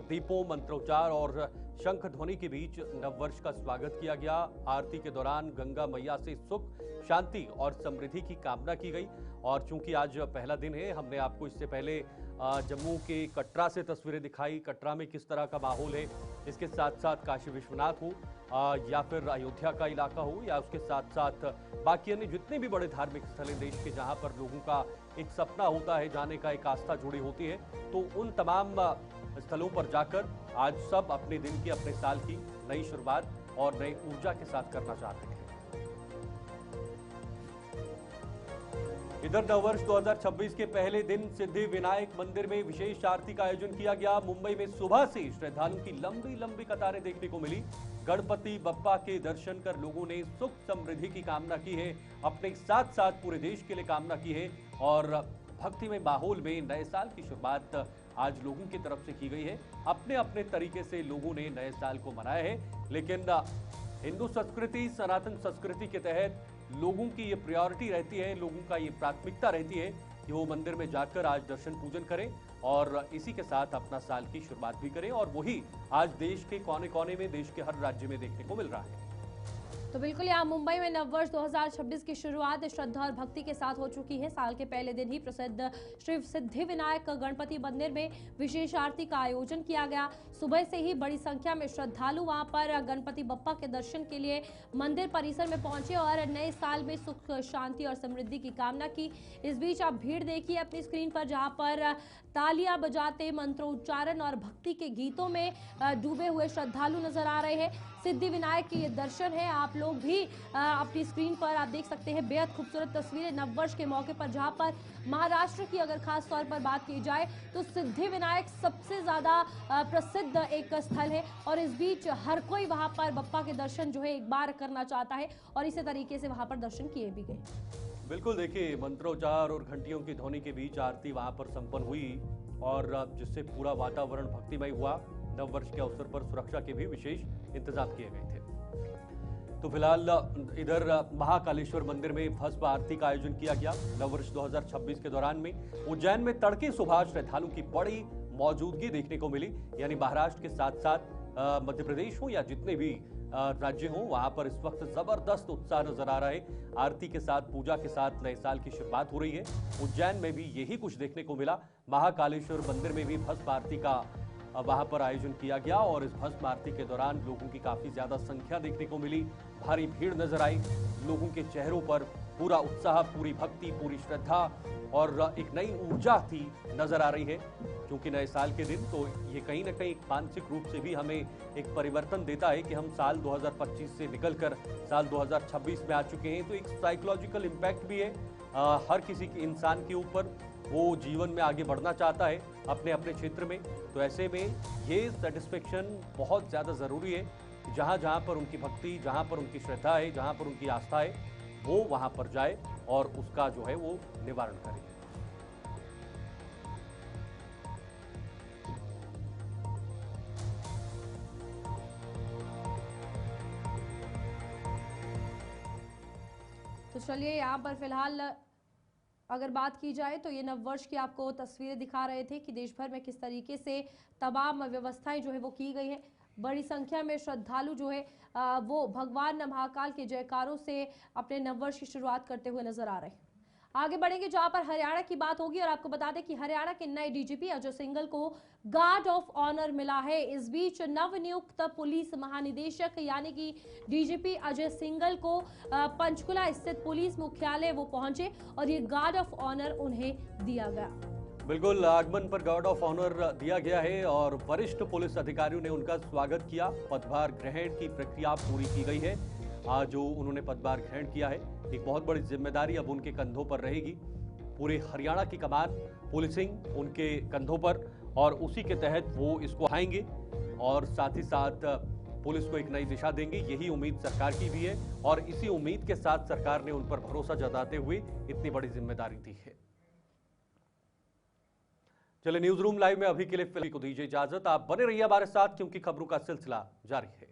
दीपों, मंत्रोच्चार और शंख ध्वनि के बीच नववर्ष का स्वागत किया गया। आरती के दौरान गंगा मैया से सुख, शांति और समृद्धि की कामना की गई। और चूंकि आज पहला दिन है, हमने आपको इससे पहले जम्मू के कटरा से तस्वीरें दिखाई। कटरा में किस तरह का माहौल है, इसके साथ साथ काशी विश्वनाथ हो या फिर अयोध्या का इलाका हो या उसके साथ साथ बाकी अन्य जितने भी बड़े धार्मिक स्थल हैं देश के, जहां पर लोगों का एक सपना होता है जाने का, एक आस्था जुड़ी होती है, तो उन तमाम स्थलों पर जाकर आज सब अपने दिन की, अपने साल की नई शुरुआत और नई ऊर्जा के साथ करना चाहते हैं। इधर नववर्ष 2026 के पहले दिन सिद्धि विनायक मंदिर में विशेष आरती का आयोजन किया गया। मुंबई में सुबह से श्रद्धालुओं की लंबी लंबी कतारें देखने को मिली। गणपति बप्पा के दर्शन कर लोगों ने सुख समृद्धि की कामना की है, अपने साथ साथ पूरे देश के लिए कामना की है और भक्तिमय माहौल में नए साल की शुरुआत आज लोगों की तरफ से की गई है। अपने अपने तरीके से लोगों ने नए साल को मनाया है, लेकिन हिंदू संस्कृति, सनातन संस्कृति के तहत लोगों की ये प्रायोरिटी रहती है, लोगों का ये प्राथमिकता रहती है कि वो मंदिर में जाकर आज दर्शन पूजन करें और इसी के साथ अपना साल की शुरुआत भी करें। और वही आज देश के कोने कोने में, देश के हर राज्य में देखने को मिल रहा है। तो बिल्कुल यहाँ मुंबई में नववर्ष 2026 की शुरुआत श्रद्धा और भक्ति के साथ हो चुकी है। साल के पहले दिन ही प्रसिद्ध श्री सिद्धि विनायक गणपति मंदिर में विशेष आरती का आयोजन किया गया। सुबह से ही बड़ी संख्या में श्रद्धालु वहां पर गणपति बप्पा के दर्शन के लिए मंदिर परिसर में पहुंचे और नए साल में सुख, शांति और समृद्धि की कामना की। इस बीच आप भीड़ देखिए अपनी स्क्रीन पर, जहां पर तालियां बजाते, मंत्रोच्चारण और भक्ति के गीतों में डूबे हुए श्रद्धालु नजर आ रहे हैं। सिद्धि विनायक के ये दर्शन है, आप लोग भी अपनी स्क्रीन पर आप देख सकते हैं। बेहद खूबसूरत तस्वीरें नववर्ष के मौके पर, जहां पर महाराष्ट्र की अगर खास तौर पर बात की जाए तो सिद्धि विनायक सबसे ज्यादा प्रसिद्ध एक स्थल है और इस बीच हर कोई वहां पर बप्पा के दर्शन जो है एक बार करना चाहता है और इसी तरीके से वहां पर दर्शन किए भी गए। बिल्कुल, देखिए मंत्रोच्चार और घंटियों की ध्वनि के बीच आरती वहां पर संपन्न हुई और जिससे पूरा वातावरण भक्तिमय हुआ। नववर्ष के अवसर पर सुरक्षा के भी विशेष इंतजाम किए गए थे। तो फिलहाल इधर महाकालेश्वर मंदिर में भस्म आरती का आयोजन किया गया। नववर्ष 2026 के दौरान में उज्जैन में तड़के सुबह श्रद्धालुओं की बड़ी मौजूदगी देखने को मिली, यानी महाराष्ट्र के साथ साथ मध्य प्रदेश हो या जितने भी राज्य हो, वहां पर इस वक्त जबरदस्त उत्साह नजर आ रहा है। आरती के साथ, पूजा के साथ नए साल की शुरुआत हो रही है। उज्जैन में भी यही कुछ देखने को मिला। महाकालेश्वर मंदिर में भी भस्म आरती का वहां पर आयोजन किया गया और इस भस्म आरती के दौरान लोगों की काफी ज्यादा संख्या देखने को मिली। भारी भीड़ नजर आई। लोगों के चेहरों पर पूरा उत्साह, पूरी भक्ति, पूरी श्रद्धा और एक नई ऊर्जा थी नजर आ रही है। क्योंकि नए साल के दिन तो ये कहीं ना कहीं मानसिक रूप से भी हमें एक परिवर्तन देता है कि हम साल 2025 से निकलकर साल 2026 में आ चुके हैं। तो एक साइकोलॉजिकल इम्पैक्ट भी है हर किसी के इंसान के ऊपर। वो जीवन में आगे बढ़ना चाहता है अपने अपने क्षेत्र में। तो ऐसे में ये सेटिस्फेक्शन बहुत ज़्यादा ज़रूरी है। जहाँ जहाँ पर उनकी भक्ति, जहाँ पर उनकी श्रद्धा है, जहाँ पर उनकी आस्था है, वो वहाँ पर जाए और उसका जो है वो निवारण करे। तो चलिए, यहाँ पर फिलहाल अगर बात की जाए तो ये नववर्ष की आपको तस्वीरें दिखा रहे थे कि देश भर में किस तरीके से तमाम व्यवस्थाएं जो है वो की गई हैं। बड़ी संख्या में श्रद्धालु जो है वो भगवान महाकाल के जयकारों से अपने नववर्ष की शुरुआत करते हुए नजर आ रहे हैं। आगे बढ़ेंगे जहां पर हरियाणा की बात होगी और आपको बता दें कि हरियाणा के नए डीजीपी अजय सिंघल को गार्ड ऑफ ऑनर मिला है। इस बीच नवनियुक्त पुलिस महानिदेशक यानी कि डीजीपी अजय सिंघल को पंचकुला स्थित पुलिस मुख्यालय वो पहुंचे और ये गार्ड ऑफ ऑनर उन्हें दिया गया। बिल्कुल, आगमन पर गार्ड ऑफ ऑनर दिया गया है और वरिष्ठ पुलिस अधिकारियों ने उनका स्वागत किया। पदभार ग्रहण की प्रक्रिया पूरी की गई है। आज जो उन्होंने पदभार ग्रहण किया है, एक बहुत बड़ी जिम्मेदारी अब उनके कंधों पर रहेगी। पूरे हरियाणा की कमान पुलिसिंग उनके कंधों पर और उसी के तहत वो इसको आएंगे और साथ ही साथ पुलिस को एक नई दिशा देंगे। यही उम्मीद सरकार की भी है और इसी उम्मीद के साथ सरकार ने उन पर भरोसा जताते हुए इतनी बड़ी जिम्मेदारी दी है। चलिए, न्यूज रूम लाइव में अभी के लिए फिल्म को दीजिए इजाजत। आप बने रहिए हमारे साथ क्योंकि खबरों का सिलसिला जारी है।